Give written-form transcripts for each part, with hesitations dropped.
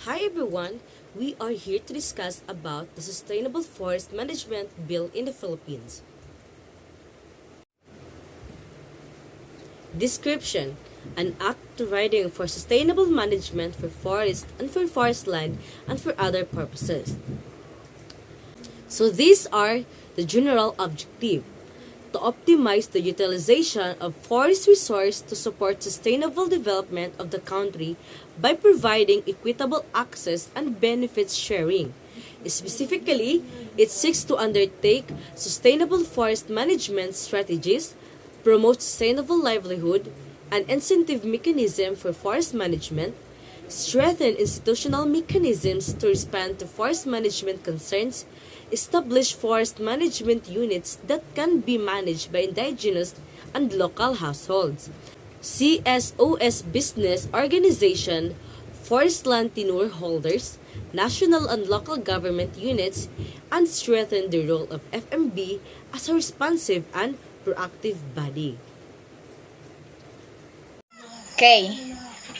Hi everyone, we are here to discuss about the Sustainable Forest Management Bill in the Philippines. Description: an act providing for sustainable management for forest and for forest land and for other purposes. So these are the general objective: to optimize the utilization of forest resource to support sustainable development of the country by providing equitable access and benefits sharing. Specifically, it seeks to undertake sustainable forest management strategies, promote sustainable livelihood, an incentive mechanism for forest management, strengthen institutional mechanisms to respond to forest management concerns, establish forest management units that can be managed by indigenous and local households, CSOS business organization, forest land tenure holders, national and local government units, and strengthen the role of FMB as a responsive and proactive body. Okay,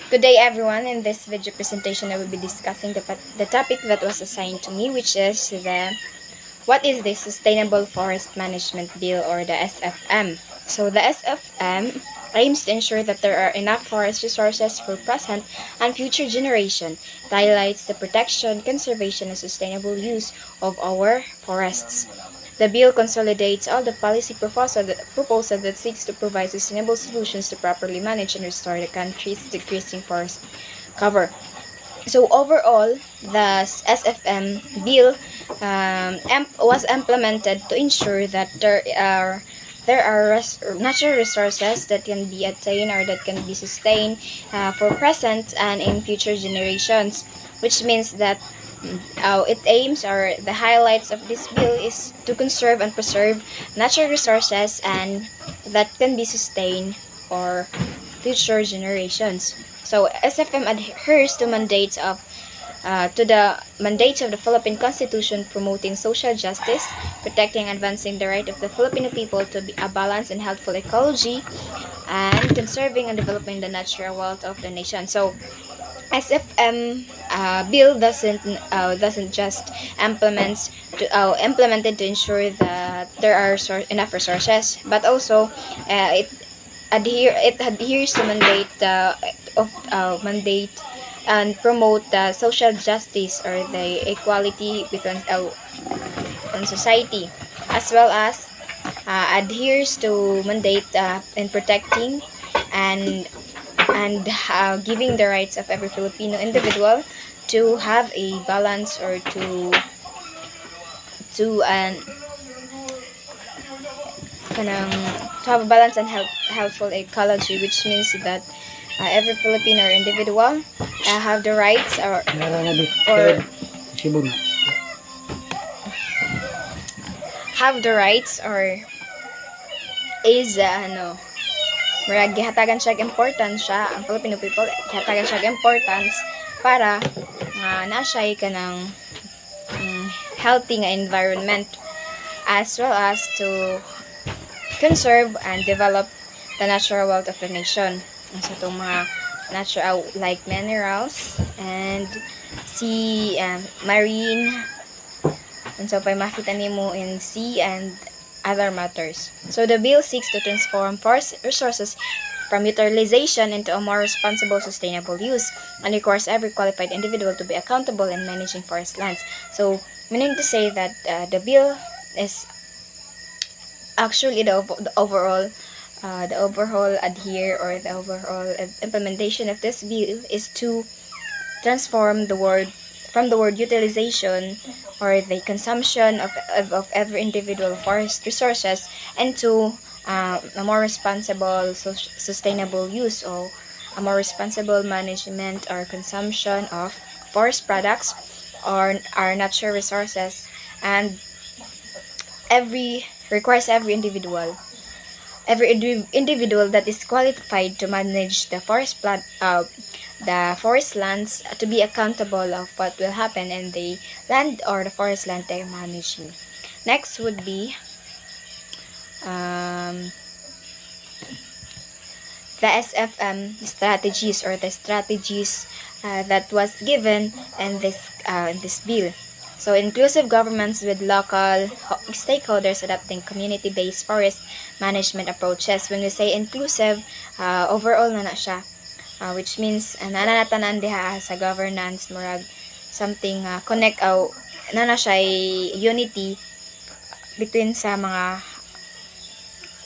good day everyone. In this video presentation, I will be discussing the topic that was assigned to me, which is what is the Sustainable Forest Management Bill, or the SFM. So the SFM aims to ensure that there are enough forest resources for present and future generation. It highlights the protection, conservation, and sustainable use of our forests. The bill consolidates all the policy proposal that seeks to provide sustainable solutions to properly manage and restore the country's decreasing forest cover. So overall, the SFM bill was implemented to ensure that there are natural resources that can be attained or that can be sustained for present and in future generations, which means that it aims, or the highlights of this bill is to conserve and preserve natural resources and that can be sustained for future generations. So SFM adheres to the mandates of the Philippine Constitution, promoting social justice, protecting and advancing the right of the Filipino people to a balanced and healthful ecology, and conserving and developing the natural wealth of the nation. So SFM bill doesn't just implemented to ensure that there are enough resources, but also it adheres to mandate and promote the social justice, or the equality between in society, as well as adheres to mandate in protecting and giving the rights of every Filipino individual to have a balance, or to an kanang to have a balance and healthful ecology, which means that every Filipino or individual have the rights, or have the rights, or is gihatagan siya importance siya ang Filipino people, gihatagan siya importance para na siya kanang healthy nga environment, as well as to conserve and develop the natural wealth of the nation. So itong mga natural like minerals and sea, marine, and so pay makita nimo in sea and other matters. So the bill seeks to transform forest resources from utilization into a more responsible, sustainable use, and requires every qualified individual to be accountable in managing forest lands. So, meaning to say that the bill is actually the overall adhere, or the overall implementation of this bill is to transform the word from the word utilization, or the consumption of every individual forest resources, into a more responsible, sustainable use, or a more responsible management or consumption of forest products, or our natural resources, and requires every individual that is qualified to manage the forest lands, to be accountable of what will happen in the land or the forest land they're managing. Next would be the SFM strategies or the strategies that was given in this bill. So, inclusive governments with local stakeholders adopting community-based forest management approaches. When we say inclusive, overall na siya. Which means, nananatanan diha sa governance, murag something connect na siya unity between sa mga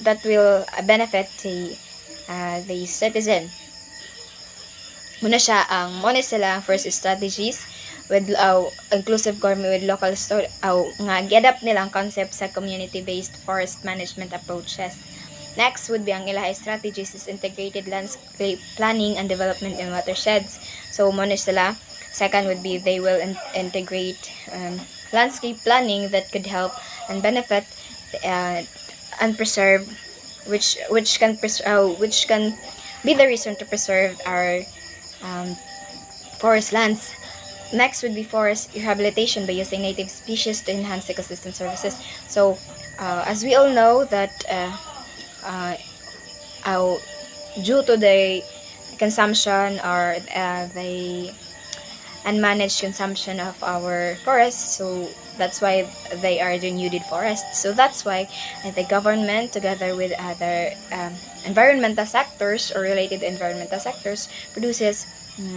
that will benefit the citizen. Muna siya muna sila first strategies with inclusive government with local nga get-up nilang concept sa community-based forest management approaches. Next would be ang ilahay strategies is integrated landscape planning and development in watersheds. So muna sila. Second would be they will integrate landscape planning that could help and benefit and preserve which can be the reason to preserve our forest lands. Next would be forest rehabilitation by using native species to enhance ecosystem services. So as we all know that due to the consumption or the unmanaged consumption of our forests, so that's why they are denuded forests. So that's why the government, together with other environmental sectors or related environmental sectors, produces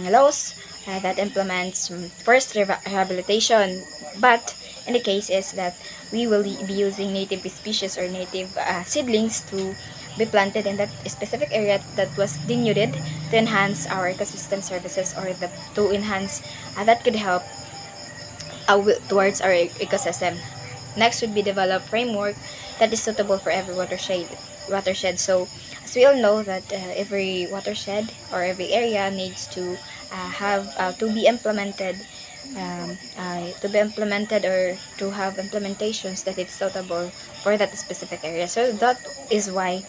laws that implements forest rehabilitation. But in the case is that we will be using native species or native seedlings to be planted in that specific area that was denuded to enhance our ecosystem services or to enhance that could help towards our ecosystem. Next would be develop framework that is suitable for every watershed. So as we all know that every watershed or every area needs to have to be implemented or to have implementations that is suitable for that specific area. So that is why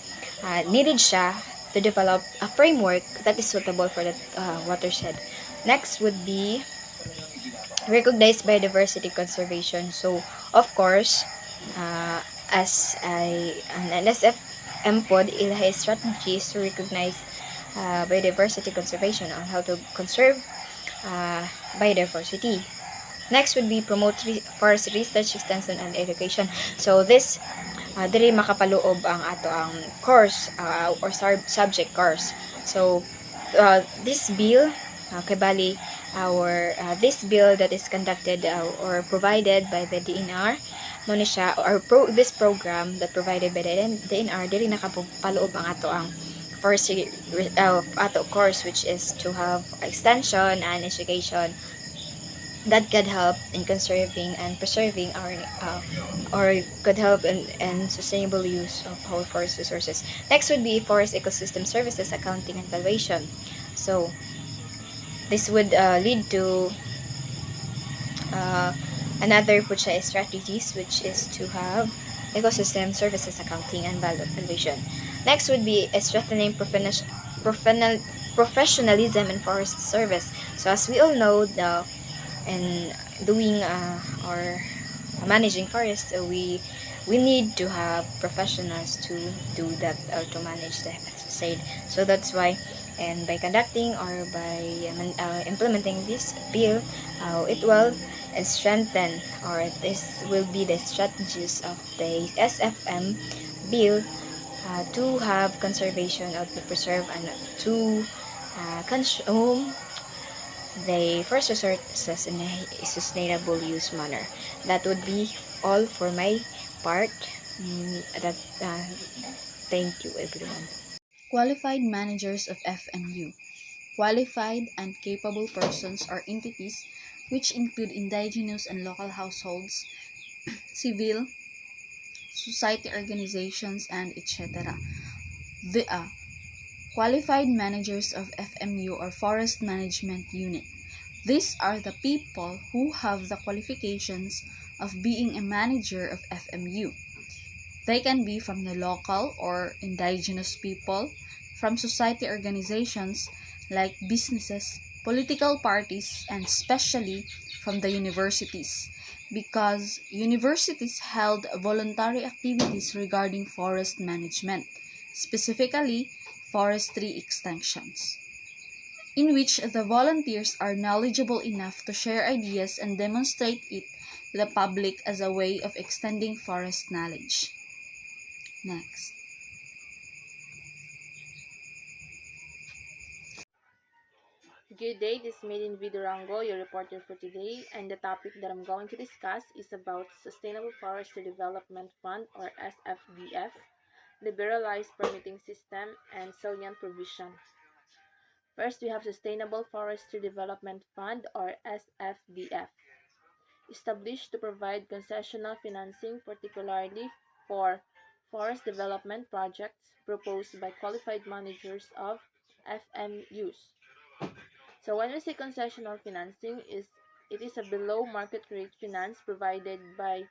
needed siya to develop a framework that is suitable for that watershed. Next would be recognize biodiversity conservation. So of course, as an NSFM pod, ilahay strategies to recognize biodiversity conservation on how to conserve biodiversity. Next would be promote forest research, extension, and education. So this diri makapaloob ang ato ang course or subject course. So this bill kay bali our this bill that is conducted or provided by the DNR mo ni siya or this program that provided by the DNR diri nakapaloob ang ato ang first ato course, which is to have extension and education that could help in conserving and preserving our or could help in sustainable use of our forest resources. Next would be forest ecosystem services accounting and valuation. So this would lead to another strategies, which is to have ecosystem services accounting and valuation. Next would be strengthening professionalism in forest service. So as we all know, in doing or managing forests, we need to have professionals to do that or to manage the shade. So that's why, and by conducting or by implementing this bill, it will strengthen, or this will be the strategies of the SFM bill to have conservation or to preserve and to consume the first resources in a sustainable use manner. That would be all for my part. Thank you, everyone. Qualified managers of FMU. Qualified and capable persons or entities which include indigenous and local households, civil society organizations, and etc. The qualified managers of FMU or Forest Management Unit. These are the people who have the qualifications of being a manager of FMU. They can be from the local or indigenous people, from society organizations like businesses, political parties, and especially from the universities, because universities held voluntary activities regarding forest management. Specifically, forestry extensions, in which the volunteers are knowledgeable enough to share ideas and demonstrate it to the public as a way of extending forest knowledge. Next. Good day, this is Maiden V. Durango, your reporter for today, and the topic that I'm going to discuss is about Sustainable Forestry Development Fund or SFDF, liberalized permitting system, and salient provision. First, we have Sustainable Forestry Development Fund or SFDF, established to provide concessional financing particularly for forest development projects proposed by qualified managers of FMUs. So when we say concessional financing, it is a below market rate finance provided by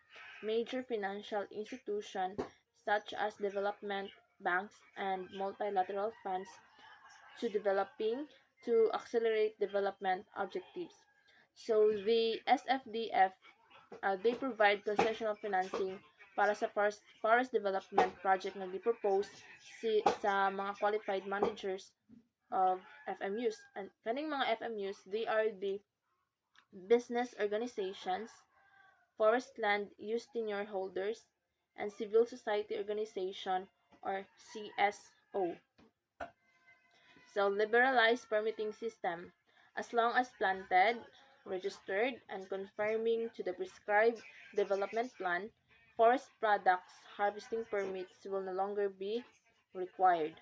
major financial institutions such as development banks and multilateral funds to accelerate development objectives. So the SFDF, they provide concessional financing para sa forest development project na di-propose sa mga qualified managers of FMUs. And kaning mga FMUs, they are the business organizations, forest land use tenure holders, and civil society organization or CSO. So liberalized permitting system. As long as planted, registered, and conforming to the prescribed development plan, forest products harvesting permits will no longer be required.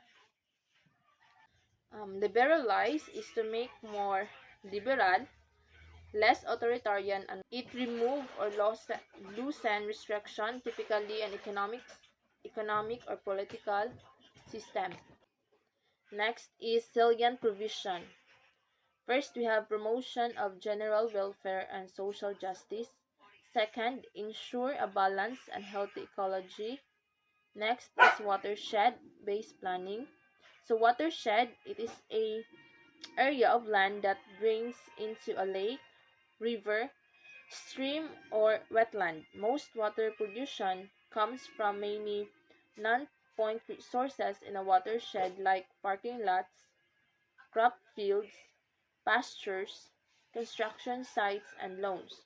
Liberalize is to make more liberal, less authoritarian, and it remove or loosen restriction, typically an economic or political system. Next is salient provision. First, we have promotion of general welfare and social justice. Second, ensure a balanced and healthy ecology. Next is watershed-based planning. So watershed, it is a area of land that drains into a lake, river, stream, or wetland. Most water pollution comes from many non-point sources in a watershed like parking lots, crop fields, pastures, construction sites, and lawns.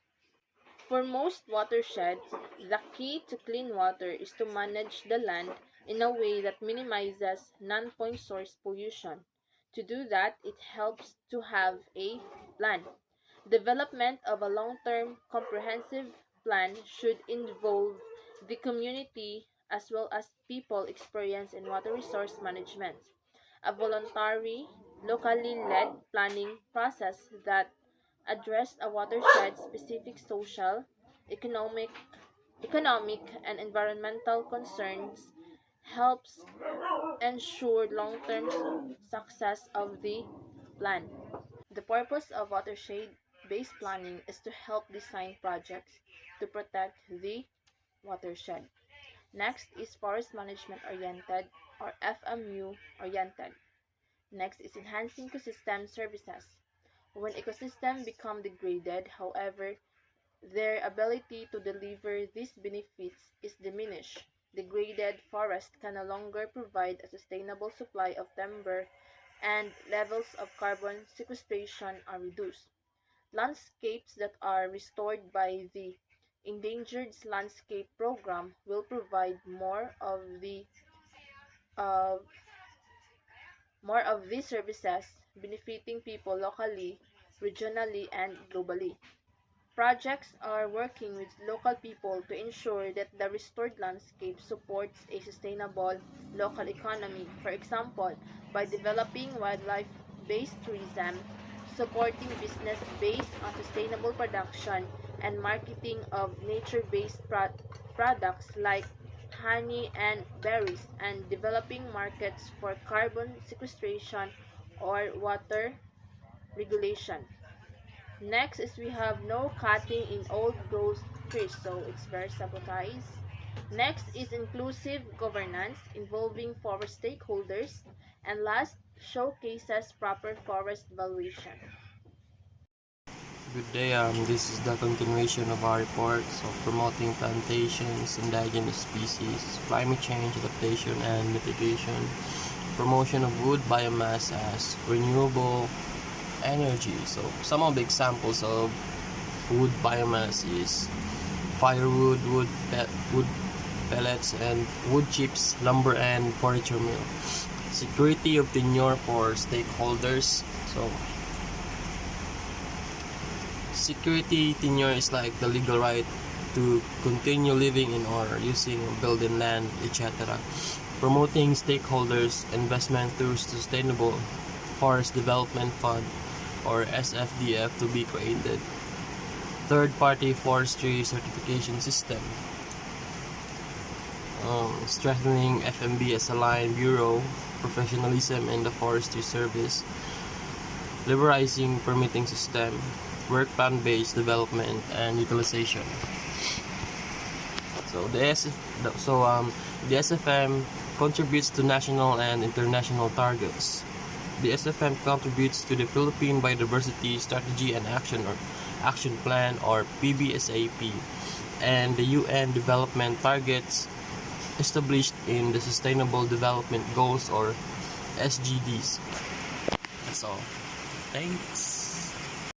For most watersheds, the key to clean water is to manage the land in a way that minimizes non-point source pollution. To do that, it helps to have a plan. Development of a long-term comprehensive plan should involve the community as well as people experienced in water resource management. A voluntary, locally led planning process that addressed a watershed specific social, economic, and environmental concerns helps ensure long-term success of the plan. The purpose of watershed-based planning is to help design projects to protect the watershed. Next is forest management oriented or FMU oriented. Next is enhancing ecosystem services. When ecosystems become degraded, however, their ability to deliver these benefits is diminished. Degraded forest can no longer provide a sustainable supply of timber and levels of carbon sequestration are reduced. Landscapes that are restored by the Endangered Landscape Program will provide uh, more of these services, benefiting people locally, regionally, and globally. Projects are working with local people to ensure that the restored landscape supports a sustainable local economy, for example, by developing wildlife-based tourism, supporting business based on sustainable production, and marketing of nature-based products like honey and berries, and developing markets for carbon sequestration or water regulation. Next is we have no cutting in old growth trees, so it's very sabotaged. Next is inclusive governance involving forest stakeholders. And last, showcases proper forest valuation. Good day. This is the continuation of our report. So, promoting plantations, indigenous species, climate change adaptation and mitigation, promotion of wood biomass as renewable energy. So some of the examples of wood biomass is firewood, wood pellets, and wood chips, lumber, and furniture mill. Security of tenure for stakeholders. So security tenure is like the legal right to continue living in or using building land, etc. Promoting stakeholders investment through Sustainable Forest Development Fund or SFDF to be created. Third-party forestry certification system. Strengthening FMB as a line bureau, professionalism in the forestry service, liberalizing permitting system, work plan-based development and utilization. So the SFM contributes to national and international targets. The SFM contributes to the Philippine Biodiversity Strategy and Action Plan or PBSAP and the UN Development Targets established in the Sustainable Development Goals or SGDs. That's all. Thanks.